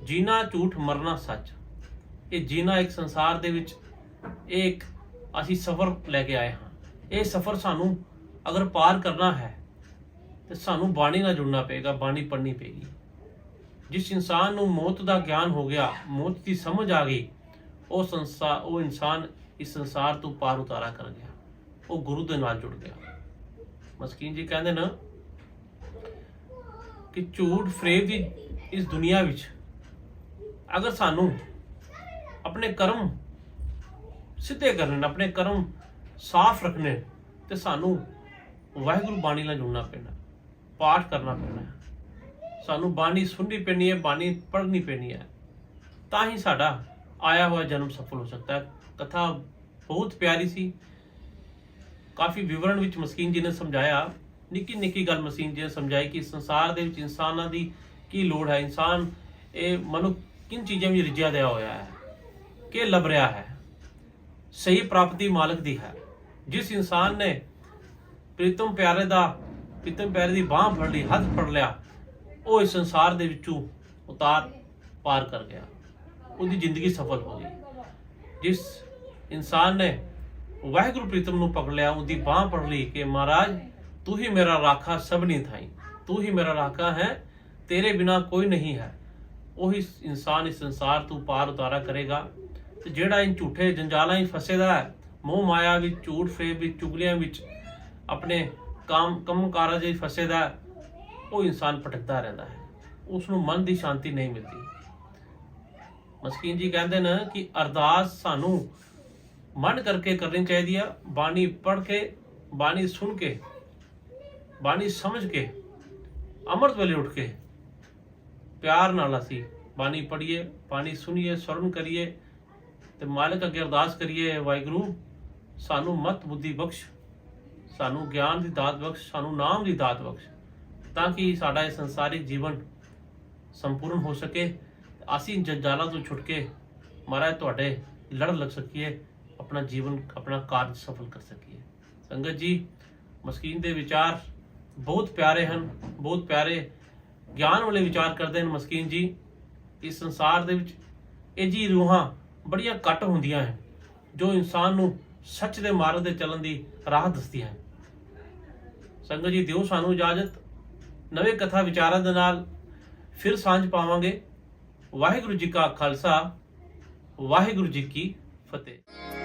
Speaker 1: ਜੀਣਾ ਝੂਠ, ਮਰਨਾ ਸੱਚ। ਇਹ ਜੀਣਾ ਇੱਕ ਸੰਸਾਰ ਦੇ ਵਿੱਚ ਇੱਕ ਅਸੀਂ ਸਫ਼ਰ ਲੈ ਕੇ ਆਏ ਹਾਂ। ਇਹ ਸਫ਼ਰ ਸਾਨੂੰ ਅਗਰ ਪਾਰ ਕਰਨਾ ਹੈ ਤੇ ਸਾਨੂੰ ਬਾਣੀ ਨਾਲ ਜੁੜਨਾ ਪਏਗਾ, ਬਾਣੀ ਪੜ੍ਹਨੀ ਪਏਗੀ। ਜਿਸ ਇਨਸਾਨ ਨੂੰ ਮੌਤ ਦਾ ਗਿਆਨ ਹੋ ਗਿਆ, ਮੌਤ ਦੀ ਸਮਝ ਆ ਗਈ, ਉਹ ਇਨਸਾਨ ਇਸ ਸੰਸਾਰ ਤੋਂ ਪਾਰ ਉਤਾਰਾ ਕਰ ਗਿਆ, ਉਹ ਗੁਰੂ ਦੇ ਨਾਲ ਜੁੜ ਗਿਆ। ਮਸਕੀਨ ਜੀ ਕਹਿੰਦੇ ਨਾ ਕਿ ਝੂਠ ਫਰੇਬ ਦੀ ਇਸ ਦੁਨੀਆ ਵਿੱਚ ਅਗਰ ਸਾਨੂੰ ਆਪਣੇ ਕਰਮ ਸਿੱਧੇ ਕਰਨੇ, ਆਪਣੇ ਕਰਮ ਸਾਫ਼ ਰੱਖਣੇ, ਤੇ ਸਾਨੂੰ ਵਾਹਿਗੁਰੂ ਬਾਣੀ ਨਾਲ ਜੁੜਨਾ ਪੈਣਾ, ਪਾਠ ਕਰਨਾ ਪੈਣਾ, ਸਾਨੂੰ ਬਾਣੀ ਸੁਣਨੀ ਪੈਣੀ ਹੈ, ਬਾਣੀ ਪੜ੍ਹਨੀ ਪੈਣੀ ਹੈ, ਤਾਂ ਹੀ ਸਾਡਾ ਆਇਆ ਹੋਇਆ ਜਨਮ ਸਫਲ ਹੋ ਸਕਦਾ ਹੈ। ਕਥਾ ਬਹੁਤ ਪਿਆਰੀ ਸੀ, ਕਾਫੀ ਵਿਵਰਣ ਵਿੱਚ ਮਸਕੀਨ ਜੀ ਨੇ ਸਮਝਾਇਆ, ਨਿੱਕੀ ਨਿੱਕੀ ਗੱਲ ਮਸਕੀਨ ਜੀ ਨੇ ਸਮਝਾਈ ਕਿ ਸੰਸਾਰ ਦੇ ਵਿੱਚ ਇਨਸਾਨਾਂ ਦੀ ਕੀ ਲੋੜ ਹੈ, ਇਨਸਾਨ ਇਹ ਮਨੁੱਖ ਕਿਨ ਚੀਜ਼ਾਂ ਵਿੱਚ ਰਿਝਿਆ ਦਿਆ ਹੋਇਆ ਹੈ, ਕਿ ਲੱਭ ਰਿਹਾ ਹੈ। ਸਹੀ ਪ੍ਰਾਪਤੀ ਮਾਲਕ ਦੀ ਹੈ। ਜਿਸ ਇਨਸਾਨ ਨੇ ਪ੍ਰੀਤਮ ਪਿਆਰੇ ਦੀ ਬਾਂਹ ਫੜ ਲਈ, ਹੱਥ ਫੜ ਲਿਆ, ਉਹ ਇਸ ਸੰਸਾਰ ਦੇ ਵਿੱਚੋਂ ਪਾਰ ਕਰ ਗਿਆ, ਉਹਦੀ ਜ਼ਿੰਦਗੀ ਸਫਲ ਹੋ ਗਈ। ਜਿਸ ਇਨਸਾਨ ਨੇ ਵਾਹਿਗੁਰੂ ਪ੍ਰੀਤਮ ਨੂੰ ਪਕੜ ਲਿਆ, ਉਹਦੀ ਬਾਂਹ ਫੜ ਲਈ ਕਿ ਮਹਾਰਾਜ ਤੂੰ ਹੀ ਮੇਰਾ ਰਾਖਾ ਸਭਨੀ ਥਾਈ, ਤੂੰ ਹੀ ਮੇਰਾ ਰਾਖਾ ਹੈ, ਤੇਰੇ ਬਿਨਾ ਕੋਈ ਨਹੀਂ ਹੈ, ਉਹੀ ਇਨਸਾਨ ਇਸ ਸੰਸਾਰ ਤੋਂ ਪਾਰ ਉਤਾਰਾ ਕਰੇਗਾ। ਤੇ ਜਿਹੜਾ ਇਨ ਝੂਠੇ ਜੰਜਾਲਾਂ ਵਿੱਚ ਫਸੇਦਾ ਹੈ, ਮੋਹ ਮਾਇਆ ਵਿੱਚ, ਝੂਠ ਫਰੇਬ ਵਿੱਚ, ਚੁਗਲੀਆਂ ਵਿੱਚ, ਆਪਣੇ ਕੰਮ ਕਾਰਜ ਵਿੱਚ ਫਸੇਦਾ, ਉਹ ਇਨਸਾਨ ਭਟਕਦਾ ਰਹਿੰਦਾ ਹੈ, ਉਸ ਨੂੰ ਮਨ ਦੀ ਸ਼ਾਂਤੀ ਨਹੀਂ ਮਿਲਦੀ। ਮਸਕੀਨ ਜੀ ਕਹਿੰਦੇ ਨੇ ਕਿ ਅਰਦਾਸ ਸਾਨੂੰ ਮਨ ਕਰਕੇ ਕਰਨੀ ਚਾਹੀਦੀ ਆ, ਬਾਣੀ ਪੜ੍ਹ ਕੇ, ਬਾਣੀ ਸੁਣ ਕੇ, ਬਾਣੀ ਸਮਝ ਕੇ, ਅੰਮ੍ਰਿਤ ਵੇਲੇ ਉੱਠ ਕੇ ਪਿਆਰ ਨਾਲ ਅਸੀਂ ਬਾਣੀ ਪੜ੍ਹੀਏ, ਬਾਣੀ ਸੁਣੀਏ, ਸਰਵਣ ਕਰੀਏ ਤੇ ਮਾਲਕ ਅੱਗੇ ਅਰਦਾਸ ਕਰੀਏ, ਵਾਹਿਗੁਰੂ ਸਾਨੂੰ ਮਤ ਬੁੱਧੀ ਬਖਸ਼, ਸਾਨੂੰ ਗਿਆਨ ਦੀ ਦਾਤ ਬਖਸ਼, ਸਾਨੂੰ ਨਾਮ ਦੀ ਦਾਤ ਬਖਸ਼, ਤਾਂ ਕਿ ਸਾਡਾ ਇਹ ਸੰਸਾਰਿਕ ਜੀਵਨ ਸੰਪੂਰਨ ਹੋ ਸਕੇ, ਅਸੀਂ ਜੰਜਾਲਾਂ ਤੋਂ ਛੁੱਟ ਕੇ ਮਹਾਰਾਜ ਤੁਹਾਡੇ ਲੜ ਲੱਗ ਸਕੀਏ, ਆਪਣਾ ਜੀਵਨ, ਆਪਣਾ ਕਾਰਜ ਸਫਲ ਕਰ ਸਕੀਏ। ਸੰਗਤ ਜੀ, ਮਸਕੀਨ ਦੇ ਵਿਚਾਰ ਬਹੁਤ ਪਿਆਰੇ ਹਨ, ਬਹੁਤ ਪਿਆਰੇ ਗਿਆਨ ਵਾਲੇ ਵਿਚਾਰ ਕਰਦੇ ਹਨ ਮਸਕੀਨ ਜੀ। ਇਸ ਸੰਸਾਰ ਦੇ ਵਿੱਚ ਇਹ ਜੀ ਰੂਹਾਂ ਬੜੀਆਂ ਘੱਟ ਹੁੰਦੀਆਂ ਹਨ ਜੋ ਇਨਸਾਨ ਨੂੰ ਸੱਚ ਦੇ ਮਾਰਗ ਦੇ ਚੱਲਣ ਦੀ ਰਾਹ ਦੱਸਦੀਆਂ ਹਨ। ਸੰਗਤ ਜੀ, ਦਿਓ ਸਾਨੂੰ ਇਜਾਜ਼ਤ, ਨਵੇਂ ਕਥਾ ਵਿਚਾਰਾਂ ਦੇ ਨਾਲ ਫਿਰ ਸਾਂਝ ਪਾਵਾਂਗੇ। ਵਾਹਿਗੁਰੂ ਜੀ ਕਾ ਖਾਲਸਾ, ਵਾਹਿਗੁਰੂ ਜੀ ਕੀ ਫਤਿਹ।